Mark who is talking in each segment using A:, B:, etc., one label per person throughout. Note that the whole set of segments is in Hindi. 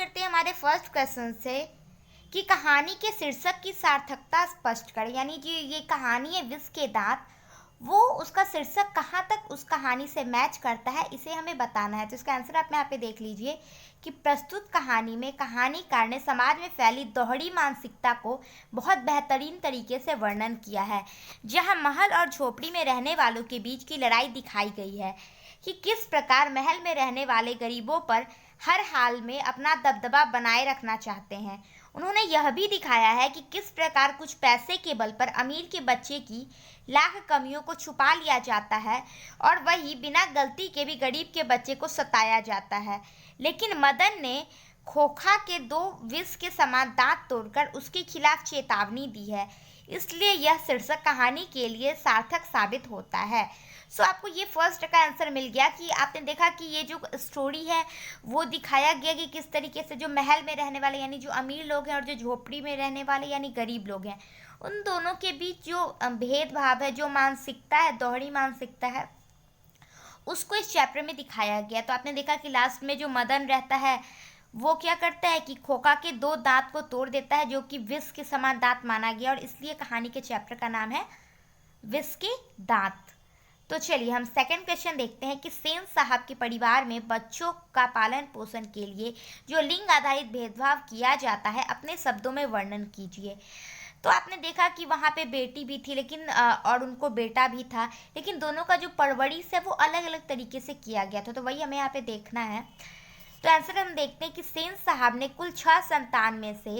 A: करते हैं हमारे फर्स्ट क्वेश्चन से कि कहानी के शीर्षक की सार्थकता स्पष्ट करें। यानी कि ये कहानी है विष के दांत, वो उसका शीर्षक कहाँ तक उस कहानी से मैच करता है, इसे हमें बताना है। तो इसका आंसर आप यहाँ पे देख लीजिए कि प्रस्तुत कहानी में कहानीकार ने समाज में फैली दोहरी मानसिकता को बहुत बेहतरीन तरीके से वर्णन किया है। जहाँ महल और झोपड़ी में रहने वालों के बीच की लड़ाई दिखाई गई है कि किस प्रकार महल में रहने वाले गरीबों पर हर हाल में अपना दबदबा बनाए रखना चाहते हैं। उन्होंने यह भी दिखाया है कि किस प्रकार कुछ पैसे के बल पर अमीर के बच्चे की लाख कमियों को छुपा लिया जाता है और वही बिना गलती के भी गरीब के बच्चे को सताया जाता है। लेकिन मदन ने खोखा के दो विष के समान दांत तोड़कर उसके खिलाफ चेतावनी दी है, इसलिए यह शीर्षक कहानी के लिए सार्थक साबित होता है। सो आपको ये फर्स्ट का आंसर मिल गया कि आपने देखा कि ये जो स्टोरी है वो दिखाया गया कि किस तरीके से जो महल में रहने वाले यानी जो अमीर लोग हैं और जो झोपड़ी में रहने वाले यानी गरीब लोग हैं, उन दोनों के बीच जो भेदभाव है, जो मानसिकता है, दोहरी मानसिकता है, उसको इस चैप्टर में दिखाया गया। तो आपने देखा कि लास्ट में जो मदन रहता है वो क्या करता है कि खोखा के दो दांत को तोड़ देता है, जो कि विष के समान दांत माना गया, और इसलिए कहानी के चैप्टर का नाम है विष के दांत। तो चलिए हम सेकंड क्वेश्चन देखते हैं कि सेन साहब के परिवार में बच्चों का पालन पोषण के लिए जो लिंग आधारित भेदभाव किया जाता है अपने शब्दों में वर्णन कीजिए। तो आपने देखा कि वहाँ पे बेटी भी थी लेकिन और उनको बेटा भी था, लेकिन दोनों का जो परवरिश है वो अलग अलग तरीके से किया गया था। तो वही हमें यहाँ पे देखना है। तो आंसर हम देखते हैं कि सेन साहब ने कुल 6 संतान में से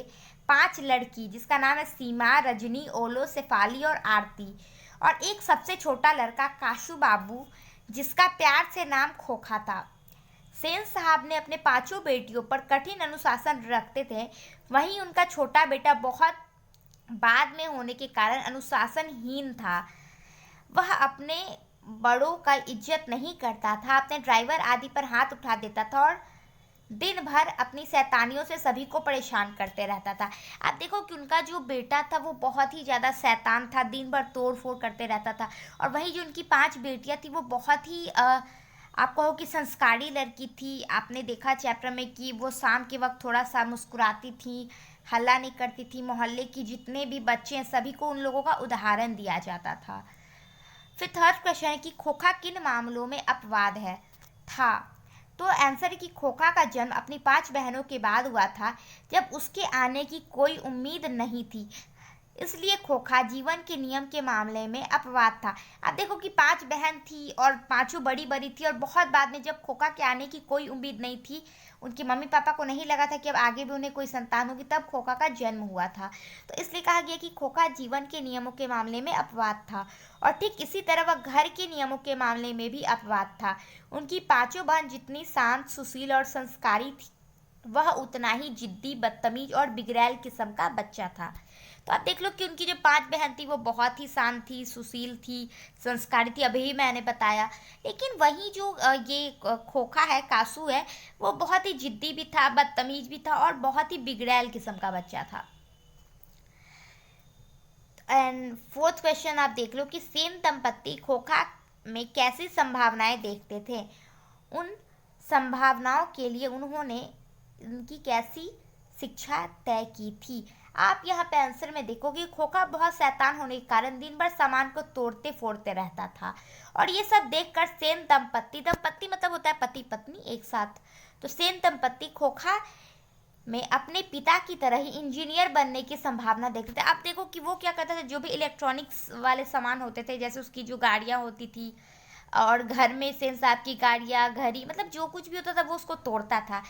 A: 5 लड़की, जिसका नाम है सीमा, रजनी, ओलो, शेफाली और आरती, और एक सबसे छोटा लड़का काशू बाबू, जिसका प्यार से नाम खोखा था। सेन साहब ने अपने 5 बेटियों पर कठिन अनुशासन रखते थे, वहीं उनका छोटा बेटा बहुत बाद में होने के कारण अनुशासनहीन था। वह अपने बड़ों का इज्जत नहीं करता था, अपने ड्राइवर आदि पर हाथ उठा देता था और दिन भर अपनी शैतानियों से सभी को परेशान करते रहता था। आप देखो कि उनका जो बेटा था वो बहुत ही ज़्यादा शैतान था, दिन भर तोड़ फोड़ करते रहता था, और वही जो उनकी 5 बेटियां थी वो बहुत ही आप कहो कि संस्कारी लड़की थी। आपने देखा चैप्टर में कि वो शाम के वक्त थोड़ा सा मुस्कुराती थी, हल्ला नहीं करती थी, मोहल्ले की जितने भी बच्चे हैं सभी को उन लोगों का उदाहरण दिया जाता था। फिर थर्ड क्वेश्चन है कि खोखा किन मामलों में अपवाद है था। तो आंसर है कि खोखा का जन्म अपनी 5 बहनों के बाद हुआ था, जब उसके आने की कोई उम्मीद नहीं थी, इसलिए खोखा जीवन के नियम के मामले में अपवाद था। अब देखो कि 5 बहन थी और पांचों बड़ी बड़ी थी, और बहुत बाद में जब खोखा के आने की कोई उम्मीद नहीं थी, उनके मम्मी पापा को नहीं लगा था कि अब आगे भी उन्हें कोई संतान होगी, तब खोखा का जन्म हुआ था। तो इसलिए कहा गया कि खोखा जीवन के नियमों के मामले में अपवाद था, और ठीक इसी तरह वह घर के नियमों के मामले में भी अपवाद था। उनकी 5 बहन जितनी शांत, सुशील और संस्कारी थी, वह उतना ही जिद्दी, बदतमीज और बिगड़ैल किस्म का बच्चा था। तो आप देख लो कि उनकी जो 5 बहन थी वो बहुत ही शांत थी, सुशील थी, संस्कारी थी, अभी ही मैंने बताया। लेकिन वही जो खोखा है, कासू है, वो बहुत ही जिद्दी भी था, बदतमीज भी था और बहुत ही बिगड़ैल किस्म का बच्चा था। एंड फोर्थ क्वेश्चन आप देख लो कि सेन दंपत्ति खोखा में कैसी संभावनाएं देखते थे। उन संभावनाओं के लिए उन्होंने उनकी कैसी शिक्षा तय की थी। आप यहाँ पे आंसर में देखोगे खोखा बहुत शैतान होने के कारण दिन भर सामान को तोड़ते फोड़ते रहता था, और ये सब देखकर सेन दंपत्ति, दंपत्ति मतलब होता है पति पत्नी एक साथ, तो सेन दंपत्ति खोखा में अपने पिता की तरह ही इंजीनियर बनने की संभावना देखते थे। आप देखो कि वो क्या करता था, जो भी इलेक्ट्रॉनिक्स वाले सामान होते थे, जैसे उसकी जो गाड़ियाँ होती थी, और घर में सेन साहब की गाड़ियाँ, घड़ी, मतलब जो कुछ भी होता था वो उसको तोड़ता था।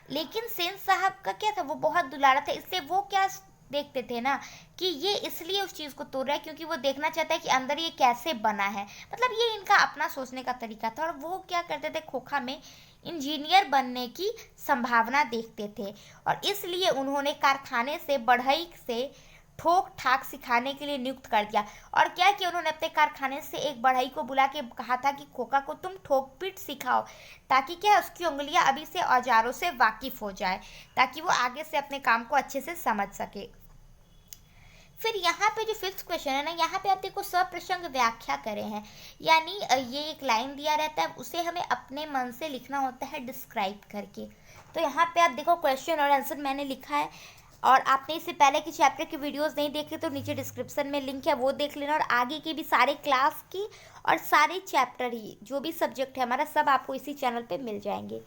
A: लेकिन सेन साहब का क्या था, वो बहुत दुलारा था, इसलिए वो क्या देखते थे ना कि ये इसलिए उस चीज़ को तोड़ रहा है क्योंकि वो देखना चाहता है कि अंदर ये कैसे बना है। मतलब ये इनका अपना सोचने का तरीका था, और वो क्या करते थे, खोखा में इंजीनियर बनने की संभावना देखते थे, और इसलिए उन्होंने कारखाने से बढ़ई से ठोक ठाक सिखाने के लिए नियुक्त कर दिया। और क्या किया, उन्होंने अपने कारखाने से एक बढ़ई को बुला के कहा था कि खोखा को तुम ठोक पीट सिखाओ, ताकि क्या उसकी उंगलियां अभी से औजारों से वाकिफ हो जाए, ताकि वो आगे से अपने काम को अच्छे से समझ सके। फिर यहाँ पे जो फिफ्थ क्वेश्चन है ना, यहाँ पे आप देखो सप्रसंग व्याख्या करे हैं, यानी ये एक लाइन दिया रहता है, उसे हमें अपने मन से लिखना होता है डिस्क्राइब करके। तो यहाँ पे आप देखो क्वेश्चन और आंसर मैंने लिखा है, और आपने इससे पहले की चैप्टर की वीडियोस नहीं देखे तो नीचे डिस्क्रिप्शन में लिंक है, वो देख लेना। और आगे की भी सारे क्लास की और सारे चैप्टर ही जो भी सब्जेक्ट है हमारा सब आपको इसी चैनल पे मिल जाएंगे।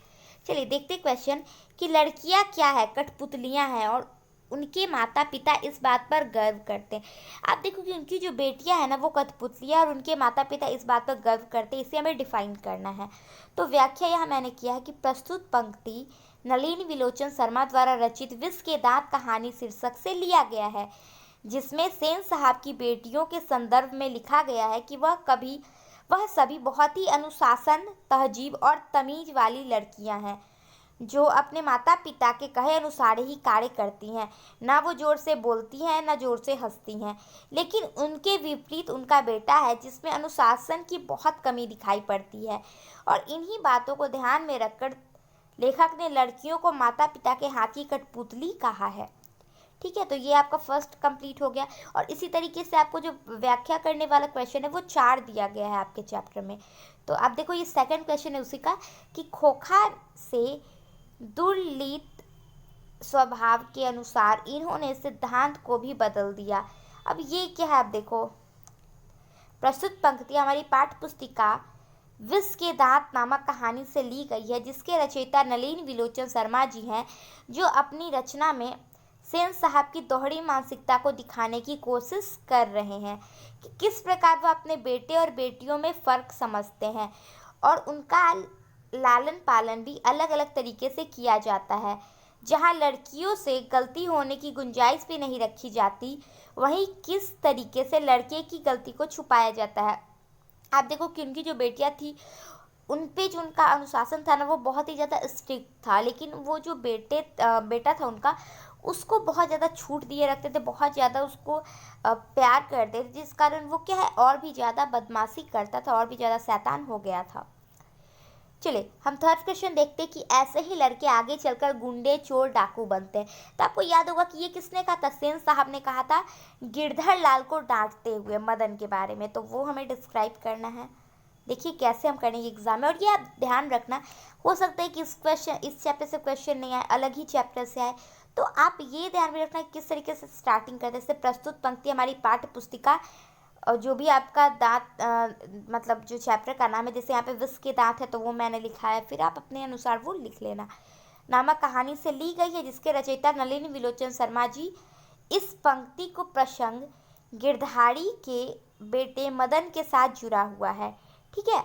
A: चलिए देखते क्वेश्चन कि लड़कियां क्या है, कठपुतलियां हैं और उनके माता पिता इस बात पर गर्व करते हैं। आप देखो कि उनकी जो बेटियां हैं ना वो कठपुतलियां, और उनके माता पिता इस बात पर गर्व करते हैं, इसे हमें डिफाइन करना है। तो व्याख्या यहाँ मैंने किया है कि प्रस्तुत पंक्ति नलिनी विलोचन शर्मा द्वारा रचित विष के दांत कहानी शीर्षक से लिया गया है, जिसमें सेन साहब की बेटियों के संदर्भ में लिखा गया है कि वह सभी बहुत ही अनुशासन, तहजीब और तमीज वाली लड़कियां हैं, जो अपने माता पिता के कहे अनुसार ही कार्य करती हैं। ना वो जोर से बोलती हैं, ना जोर से हंसती हैं। लेकिन उनके विपरीत उनका बेटा है, जिसमें अनुशासन की बहुत कमी दिखाई पड़ती है। और इन्हीं बातों को ध्यान में रखकर लेखक ने लड़कियों को माता पिता के हाथ की कठपुतली कहा है। ठीक है, तो ये आपका फर्स्ट कंप्लीट हो गया। और इसी तरीके से आपको जो व्याख्या करने वाला क्वेश्चन है वो 4 दिया गया है आपके चैप्टर में। तो आप देखो ये सेकंड क्वेश्चन है उसी का, कि खोखा से दुर्लित स्वभाव के अनुसार इन्होंने सिद्धांत को भी बदल दिया। अब ये क्या है, आप देखो प्रस्तुत पंक्ति हमारी पाठ्य पुस्तिका विष के दांत नामक कहानी से ली गई है, जिसके रचयिता नलिनी विलोचन शर्मा जी हैं, जो अपनी रचना में सेन साहब की दोहरी मानसिकता को दिखाने की कोशिश कर रहे हैं कि किस प्रकार वह अपने बेटे और बेटियों में फ़र्क समझते हैं, और उनका लालन पालन भी अलग अलग तरीके से किया जाता है। जहां लड़कियों से गलती होने की गुंजाइश भी नहीं रखी जाती, वहीं किस तरीके से लड़के की गलती को छुपाया जाता है। आप देखो कि उनकी जो बेटियां थी उन पे जो उनका अनुशासन था ना वो बहुत ही ज़्यादा स्ट्रिक्ट था, लेकिन वो जो बेटा था उनका, उसको बहुत ज़्यादा छूट दिए रखते थे, बहुत ज़्यादा उसको प्यार करते थे, जिस कारण वो क्या है और भी ज़्यादा बदमाशी करता था और भी ज़्यादा शैतान हो गया था। चलिए हम थर्ड क्वेश्चन देखते हैं कि ऐसे ही लड़के आगे चलकर गुंडे, चोर, डाकू बनते हैं। तो आपको याद होगा कि ये किसने कहा था, सेन साहब ने कहा था गिरधर लाल को डांटते हुए मदन के बारे में। तो वो हमें डिस्क्राइब करना है। देखिए कैसे हम करेंगे एग्जाम में, और ये आप ध्यान रखना, हो सकता है कि इस चैप्टर से क्वेश्चन नहीं आए, अलग ही चैप्टर से आए। तो आप ये ध्यान में रखना किस तरीके से स्टार्टिंग करते हैं। जैसे प्रस्तुत पंक्ति हमारी पाठ्य पुस्तिका और जो भी आपका दांत मतलब जो चैप्टर का नाम है, जैसे यहाँ पे विष के दांत है तो वो मैंने लिखा है, फिर आप अपने अनुसार वो लिख लेना। नामक कहानी से ली गई है, जिसके रचयिता नलिनी विलोचन शर्मा जी। इस पंक्ति को प्रसंग गिरधारी के बेटे मदन के साथ जुड़ा हुआ है। ठीक है,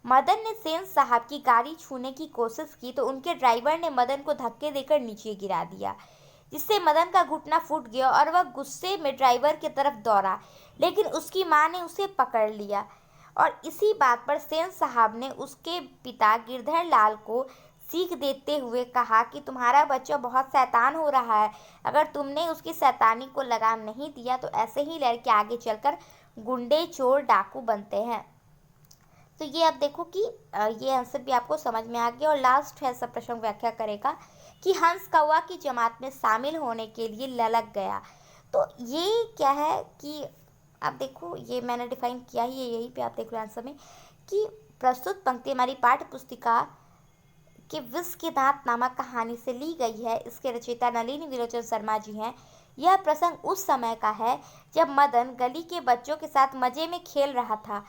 A: मदन ने सेन साहब की गाड़ी छूने की कोशिश की तो उनके ड्राइवर ने मदन को धक्के देकर नीचे गिरा दिया, जिससे मदन का घुटना फूट गया और वह गुस्से में ड्राइवर की तरफ दौड़ा, लेकिन उसकी मां ने उसे पकड़ लिया। और इसी बात पर सेन साहब ने उसके पिता गिरधर लाल को सीख देते हुए कहा कि तुम्हारा बच्चा बहुत शैतान हो रहा है, अगर तुमने उसकी शैतानी को लगाम नहीं दिया तो ऐसे ही लड़के आगे चलकर गुंडे, चोर, डाकू बनते हैं। तो ये आप देखो कि ये आंसर भी आपको समझ में आ गया। और लास्ट है सब प्रश्न व्याख्या करेगा कि हंस कौवा की जमात में शामिल होने के लिए ललक गया। तो ये क्या है कि आप देखो ये मैंने डिफाइन किया ही है, यहीं पे आप देख लो आंसर में कि प्रस्तुत पंक्ति हमारी पाठ्य पुस्तिका के विष के दांत नामक कहानी से ली गई है। इसके रचयिता नलिनी विलोचन शर्मा जी हैं। यह प्रसंग उस समय का है जब मदन गली के बच्चों के साथ मजे में खेल रहा था,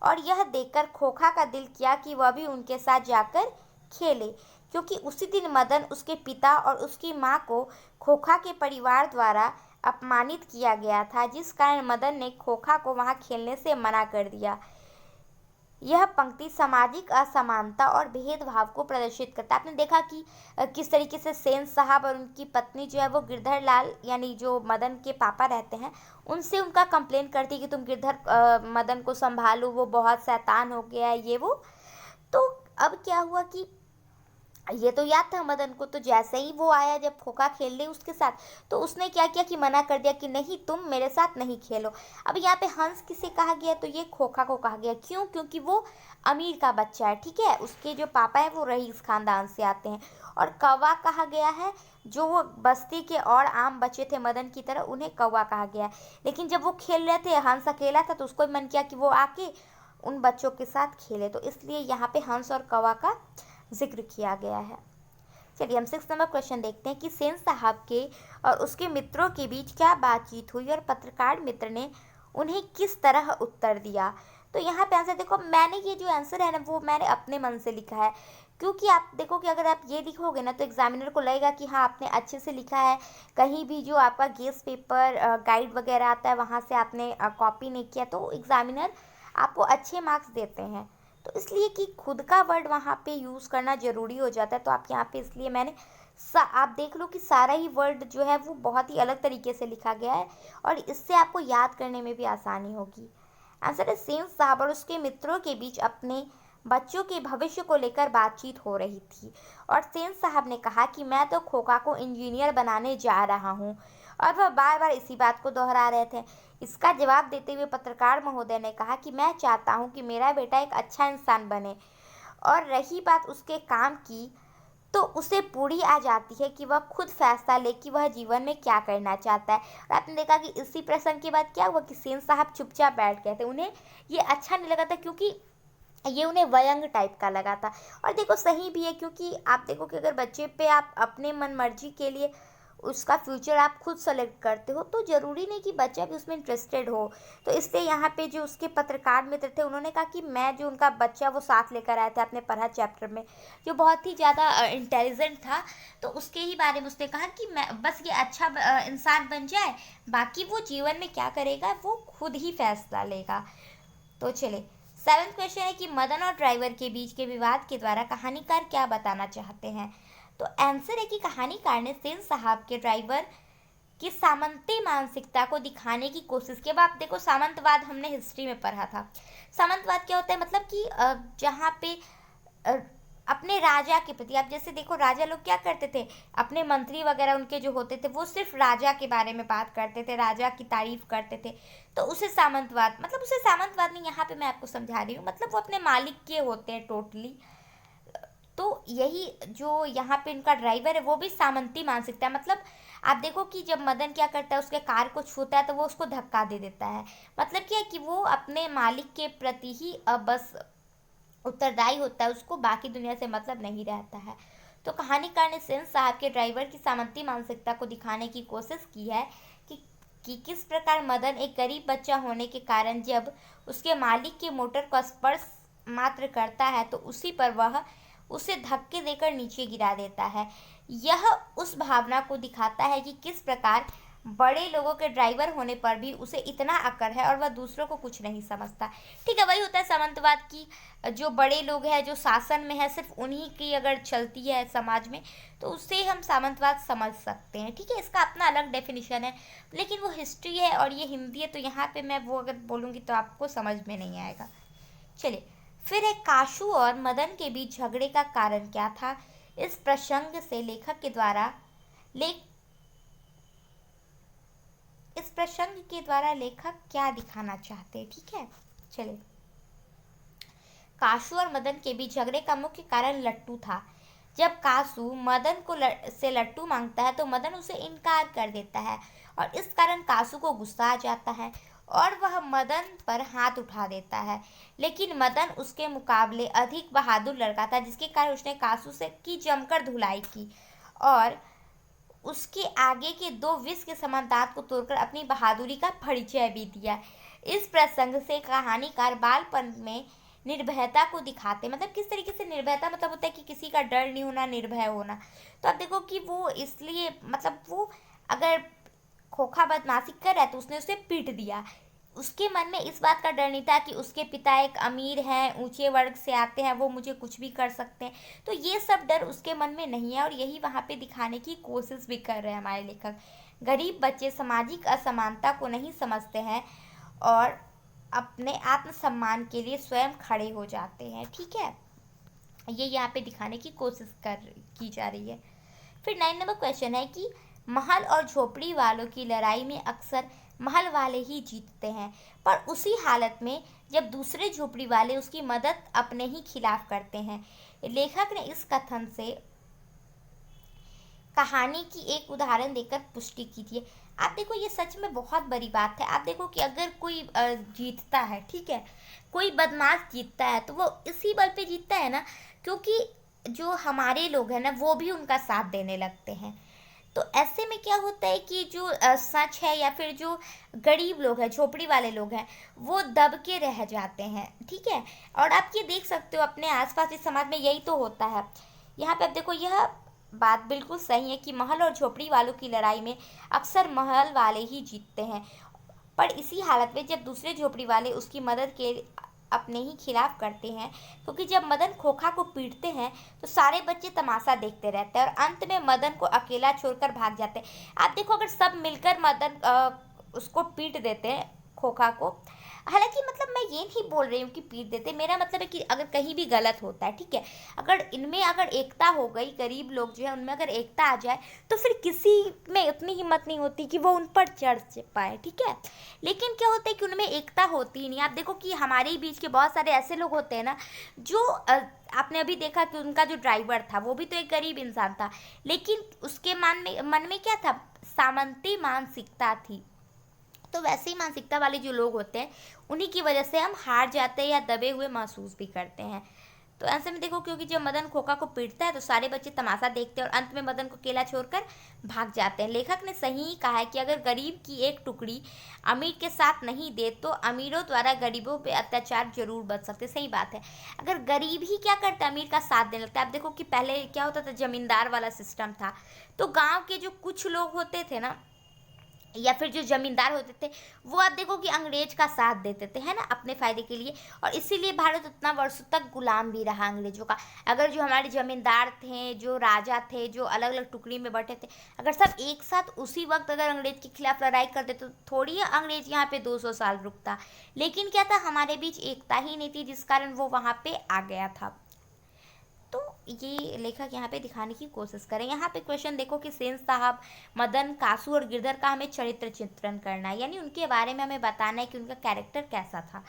A: और यह देखकर खोखा का दिल किया कि वह भी उनके साथ जाकर खेले, क्योंकि उसी दिन मदन, उसके पिता और उसकी मां को खोखा के परिवार द्वारा अपमानित किया गया था, जिस कारण मदन ने खोखा को वहां खेलने से मना कर दिया। यह पंक्ति सामाजिक असमानता और भेदभाव को प्रदर्शित करता है। आपने देखा कि किस तरीके से सेन साहब और उनकी पत्नी जो है वो गिरधर लाल यानी जो मदन के पापा रहते हैं उनसे उनका कंप्लेन करती है कि तुम मदन को संभालो, वो बहुत शैतान हो गया है, ये वो। तो अब क्या हुआ कि ये तो याद था मदन को, तो जैसे ही वो आया जब खोखा खेलने उसके साथ, तो उसने क्या किया कि मना कर दिया कि नहीं तुम मेरे साथ नहीं खेलो। अब यहाँ पे हंस किसे कहा गया, तो ये खोखा को कहा गया। क्यों? क्योंकि वो अमीर का बच्चा है। ठीक है, उसके जो पापा है वो रईस खानदान से आते हैं। और कौवा कहा गया है जो वो बस्ती के और आम बच्चे थे मदन की तरह, उन्हें कौवा कहा गया है। लेकिन जब वो खेल रहे थे, हंस अकेला था, तो उसको मन किया कि वो आके उन बच्चों के साथ खेले, तो इसलिए यहाँ पे हंस और कौवा का जिक्र किया गया है। चलिए हम 6 नंबर क्वेश्चन देखते हैं कि सेन साहब के और उसके मित्रों के बीच क्या बातचीत हुई और पत्रकार मित्र ने उन्हें किस तरह उत्तर दिया। तो यहाँ पे आंसर देखो, मैंने ये जो आंसर है ना वो मैंने अपने मन से लिखा है, क्योंकि आप देखो कि अगर आप ये लिखोगे ना तो एग्जामिनर को लगेगा कि हाँ आपने अच्छे से लिखा है, कहीं भी जो आपका गेस पेपर गाइड वगैरह आता है वहाँ से आपने कॉपी नहीं किया, तो एग्जामिनर आपको अच्छे मार्क्स देते हैं। तो इसलिए कि खुद का वर्ड वहाँ पे यूज़ करना ज़रूरी हो जाता है, तो आप यहाँ पे इसलिए मैंने आप देख लो कि सारा ही वर्ड जो है वो बहुत ही अलग तरीके से लिखा गया है और इससे आपको याद करने में भी आसानी होगी। आंसर है सेन साहब और उसके मित्रों के बीच अपने बच्चों के भविष्य को लेकर बातचीत हो रही थी और सेन साहब ने कहा कि मैं तो खोका को इंजीनियर बनाने जा रहा हूँ, और वह बार बार इसी बात को दोहरा रहे थे। इसका जवाब देते हुए पत्रकार महोदय ने कहा कि मैं चाहता हूँ कि मेरा बेटा एक अच्छा इंसान बने, और रही बात उसके काम की तो उसे पूरी आ जाती है कि वह खुद फैसला ले कि वह जीवन में क्या करना चाहता है। और आपने देखा कि इसी प्रसंग के बाद क्या हुआ कि सेन साहब चुपचाप बैठ गए थे, उन्हें ये अच्छा नहीं लगा था, क्योंकि ये उन्हें व्यंग टाइप का लगा था। और देखो सही भी है, क्योंकि आप देखो कि अगर बच्चे पे आप अपने मन मर्जी के लिए उसका फ्यूचर आप खुद सेलेक्ट करते हो तो ज़रूरी नहीं कि बच्चा भी उसमें इंटरेस्टेड हो। तो इसलिए यहाँ पे जो उसके पत्रकार मित्र थे उन्होंने कहा कि मैं जो उनका बच्चा वो साथ लेकर आया था अपने पढ़ा चैप्टर में, जो बहुत ही ज़्यादा इंटेलिजेंट था, तो उसके ही बारे में उसने कहा कि मैं बस ये अच्छा इंसान बन जाए, बाकी वो जीवन में क्या करेगा वो खुद ही फैसला लेगा। तो चले 7th क्वेश्चन है कि मदन और ड्राइवर के बीच के विवाद के द्वारा कहानीकार क्या बताना चाहते हैं। तो आंसर है कि कहानीकार ने सेन साहब के ड्राइवर की सामंती मानसिकता को दिखाने की कोशिश की। अब आप देखो सामंतवाद हमने हिस्ट्री में पढ़ा था। सामंतवाद क्या होता है, मतलब कि जहाँ पे अपने राजा के प्रति, आप जैसे देखो राजा लोग क्या करते थे, अपने मंत्री वगैरह उनके जो होते थे वो सिर्फ राजा के बारे में बात करते थे, राजा की तारीफ करते थे, तो उसे सामंतवाद, मतलब उसे सामंतवाद नहीं, यहाँ पे मैं आपको समझा रही हूँ, मतलब वो अपने मालिक के होते हैं टोटली। तो यही जो यहाँ पे इनका ड्राइवर है वो भी सामंती मानसिकता है। मतलब आप देखो कि जब मदन क्या करता है, उसके कार को छूता है तो वो उसको धक्का दे देता है, मतलब क्या है कि वो अपने मालिक के प्रति ही बस उत्तरदायी होता है, उसको बाकी दुनिया से मतलब नहीं रहता है। तो कहानीकार ने सेन साहब के ड्राइवर की सामंती मानसिकता को दिखाने की कोशिश की है कि किस प्रकार मदन एक गरीब बच्चा होने के कारण जब उसके मालिक के मोटर को स्पर्श मात्र करता है तो उसी पर वह उसे धक्के देकर नीचे गिरा देता है। यह उस भावना को दिखाता है कि किस प्रकार बड़े लोगों के ड्राइवर होने पर भी उसे इतना अक्ल है और वह दूसरों को कुछ नहीं समझता। ठीक है, वही होता है सामंतवाद की, जो बड़े लोग हैं जो शासन में है सिर्फ उन्हीं की अगर चलती है समाज में तो उससे हम सामंतवाद समझ सकते हैं। ठीक है, इसका अपना अलग डेफिनेशन है, लेकिन वो हिस्ट्री है और ये हिंदी है, तो यहाँ पे मैं वो अगर बोलूँगी तो आपको समझ में नहीं आएगा। चलिए फिर एक काशू और मदन के बीच झगड़े का कारण क्या था। इस प्रसंग से लेखक के द्वारा इस प्रसंग के द्वारा लेखक क्या दिखाना चाहते हैं। ठीक है, चलिए काशू और मदन के बीच झगड़े का मुख्य कारण लट्टू था। जब काशू मदन को से लट्टू मांगता है तो मदन उसे इनकार कर देता है और इस कारण काशू को गुस्सा आ जाता है और वह मदन पर हाथ उठा देता है। लेकिन मदन उसके मुकाबले अधिक बहादुर लड़का था, जिसके कारण उसने काशू से की जमकर धुलाई की और उसके आगे के 2 विष के समान दांत को तोड़कर अपनी बहादुरी का परिचय भी दिया। इस प्रसंग से कहानीकार बालपन में निर्भयता को दिखाते, मतलब किस तरीके से निर्भयता, मतलब होता है कि किसी का डर नहीं होना, निर्भय होना। तो आप देखो कि वो इसलिए, मतलब वो अगर खोखा बदमाशी कर रहा है तो उसने उसे पीट दिया। उसके मन में इस बात का डर नहीं था कि उसके पिता एक अमीर हैं, ऊंचे वर्ग से आते हैं, वो मुझे कुछ भी कर सकते हैं, तो ये सब डर उसके मन में नहीं है और यही वहाँ पे दिखाने की कोशिश भी कर रहे हैं हमारे लेखक। गरीब बच्चे सामाजिक असमानता को नहीं समझते हैं और अपने आत्मसम्मान के लिए स्वयं खड़े हो जाते हैं। ठीक है, ये यहाँ पे दिखाने की कोशिश की जा रही है। फिर 9 नंबर क्वेश्चन है कि महल और झोपड़ी वालों की लड़ाई में अक्सर महल वाले ही जीतते हैं, पर उसी हालत में जब दूसरे झोपड़ी वाले उसकी मदद अपने ही खिलाफ करते हैं। लेखक ने इस कथन से कहानी की एक उदाहरण देकर पुष्टि की थी। आप देखो ये सच में बहुत बड़ी बात है। आप देखो कि अगर कोई जीतता है, ठीक है, कोई बदमाश जीतता है तो वो इसी बल पे जीतता है ना, क्योंकि जो हमारे लोग हैं ना वो भी उनका साथ देने लगते हैं। तो ऐसे में क्या होता है कि जो सच है या फिर जो गरीब लोग हैं, झोपड़ी वाले लोग हैं, वो दब के रह जाते हैं, ठीक है? और आप ये देख सकते हो अपने आस-पास इस समाज में यही तो होता है। यहाँ पे आप देखो यह बात बिल्कुल सही है कि महल और झोपड़ी वालों की लड़ाई में अक्सर महल वाले ही जीतते हैं। पर इसी हालत में जब दूसरे झोपड़ी वाले उसकी मदद के अपने ही खिलाफ करते हैं, क्योंकि जब मदन खोखा को पीटते हैं तो सारे बच्चे तमाशा देखते रहते हैं और अंत में मदन को अकेला छोड़कर भाग जाते हैं। आप देखो अगर सब मिलकर मदन उसको पीट देते हैं, खोखा को। हालांकि मतलब मैं ये नहीं बोल रही हूँ कि पीट देते, मेरा मतलब है कि अगर कहीं भी गलत होता है, ठीक है, अगर इनमें अगर एकता हो गई, गरीब लोग जो है उनमें अगर एकता आ जाए तो फिर किसी में इतनी हिम्मत नहीं होती कि वो उन पर चढ़ पाए, ठीक है। लेकिन क्या होता है कि उनमें एकता होती ही नहीं। आप देखो कि हमारे ही बीच के बहुत सारे ऐसे लोग होते हैं ना जो आपने अभी देखा कि उनका जो ड्राइवर था वो भी तो एक गरीब इंसान था, लेकिन उसके मन में क्या था, सामंती मानसिकता थी। तो वैसे ही मानसिकता वाले जो लोग होते हैं उन्हीं की वजह से हम हार जाते हैं या दबे हुए महसूस भी करते हैं। तो ऐसे में देखो क्योंकि जब मदन खोखा को पीटता है तो सारे बच्चे तमाशा देखते हैं और अंत में मदन को अकेला छोड़कर भाग जाते हैं। लेखक ने सही ही कहा है कि अगर गरीब की एक टुकड़ी अमीर के साथ नहीं दे तो अमीरों द्वारा गरीबों पे अत्याचार जरूर बच सकते। सही बात है, अगर गरीब ही क्या करता है, अमीर का साथ देने लगता है। आप देखो कि पहले क्या होता था, जमींदार वाला सिस्टम था, तो गांव के जो कुछ लोग होते थे ना या फिर जो जमींदार होते थे वो आप देखो कि अंग्रेज का साथ देते थे, है ना, अपने फायदे के लिए। और इसीलिए भारत उतना वर्षों तक गुलाम भी रहा अंग्रेजों का। अगर जो हमारे जमींदार थे, जो राजा थे, जो अलग अलग टुकड़ी में बटे थे, अगर सब एक साथ उसी वक्त अगर अंग्रेज के खिलाफ लड़ाई करते तो थोड़ी अंग्रेज यहाँ पे 200 साल रुकता। लेकिन क्या था, हमारे बीच एकता ही नहीं थी जिस कारण वो वहाँ पे आ गया था। तो ये लेखक यहाँ पे दिखाने की कोशिश करें। यहाँ पे क्वेश्चन देखो कि सेन साहब, मदन, कासू और गिरधर का हमें चरित्र चित्रण करना है, यानी उनके बारे में हमें बताना है कि उनका कैरेक्टर कैसा था।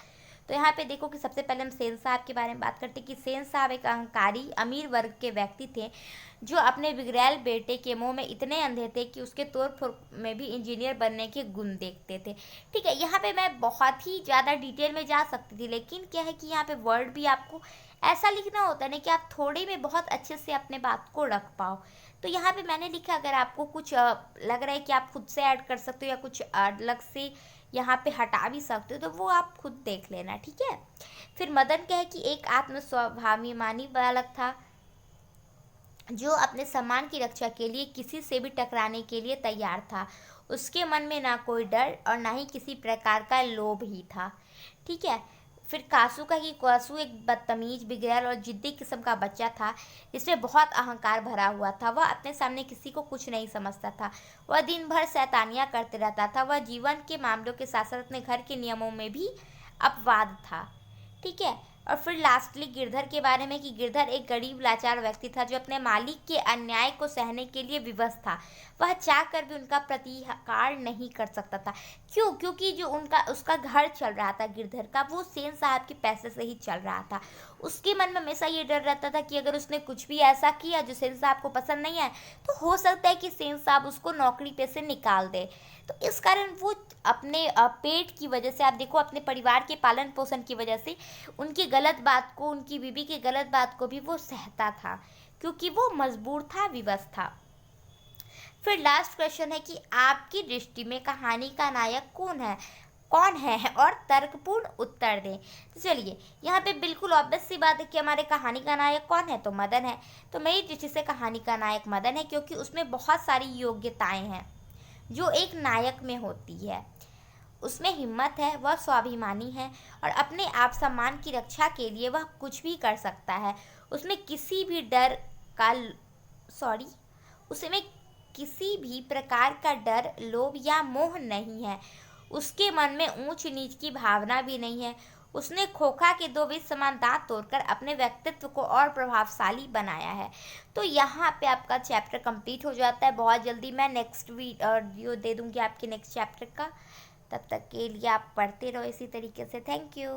A: तो यहाँ पे देखो कि सबसे पहले हम सेन साहब के बारे में बात करते हैं कि सेन साहब एक अहंकारी अमीर वर्ग के व्यक्ति थे जो अपने बिगड़ैल बेटे के मुंह में इतने अंधे थे कि उसके तोड़ फोड़ में भी इंजीनियर बनने के गुण देखते थे। ठीक है, यहाँ पे मैं बहुत ही ज़्यादा डिटेल में जा सकती थी, लेकिन क्या है कि यहाँ पे वर्ड भी आपको ऐसा लिखना होता है ना कि आप थोड़े में बहुत अच्छे से अपने बात को रख पाओ। तो यहाँ पे मैंने लिखा, अगर आपको कुछ लग रहा है कि आप खुद से ऐड कर सकते हो या कुछ अलग से यहाँ पे हटा भी सकते हो तो वो आप खुद देख लेना, ठीक है। फिर मदन कहे कि एक आत्मस्वाभिमानी बालक था जो अपने सम्मान की रक्षा के लिए किसी से भी टकराने के लिए तैयार था। उसके मन में ना कोई डर और ना ही किसी प्रकार का लोभ ही था, ठीक है। फिर कासू का कि कासू एक बदतमीज, बिगड़ैल और जिद्दी किस्म का बच्चा था जिसमें बहुत अहंकार भरा हुआ था। वह अपने सामने किसी को कुछ नहीं समझता था। वह दिन भर शैतानियाँ करते रहता था। वह जीवन के मामलों के साथ साथ अपने घर के नियमों में भी अपवाद था, ठीक है। और फिर लास्टली गिरधर के बारे में कि गिरधर एक गरीब लाचार व्यक्ति था जो अपने मालिक के अन्याय को सहने के लिए विवश था। वह चाह कर भी उनका प्रतिकार नहीं कर सकता था। क्यों? क्योंकि जो उसका घर चल रहा था गिरधर का, वो सेन साहब के पैसे से ही चल रहा था। उसके मन में हमेशा ये डर रहता था कि अगर उसने कुछ भी ऐसा किया जो सेन साहब को पसंद नहीं आए तो हो सकता है कि सेन साहब उसको नौकरी पे से निकाल दे। तो इस कारण वो अपने पेट की वजह से, आप देखो अपने परिवार के पालन पोषण की वजह से उनकी गलत बात को, उनकी बीवी की गलत बात को भी वो सहता था क्योंकि वो मजबूर था, विवश था। फिर लास्ट क्वेश्चन है कि आपकी दृष्टि में कहानी का नायक कौन है और तर्कपूर्ण उत्तर दें। तो चलिए, यहाँ पे बिल्कुल ऑब्वियस सी बात है कि हमारे कहानी का नायक कौन है, तो मदन है। तो मेरी दृष्टि से कहानी का नायक मदन है क्योंकि उसमें बहुत सारी योग्यताएं हैं जो एक नायक में होती है। उसमें हिम्मत है, वह स्वाभिमानी है और अपने आप सम्मान की रक्षा के लिए वह कुछ भी कर सकता है। उसमें किसी भी डर का सॉरी उसमें किसी भी प्रकार का डर, लोभ या मोह नहीं है। उसके मन में ऊंच नीच की भावना भी नहीं है। उसने खोखा के दो विष समान दांत तोड़कर अपने व्यक्तित्व को और प्रभावशाली बनाया है। तो यहाँ पे आपका चैप्टर कंप्लीट हो जाता है। बहुत जल्दी मैं नेक्स्ट वीडियो दे दूँगी आपके नेक्स्ट चैप्टर का। तब तक के लिए आप पढ़ते रहो इसी तरीके से। Thank you.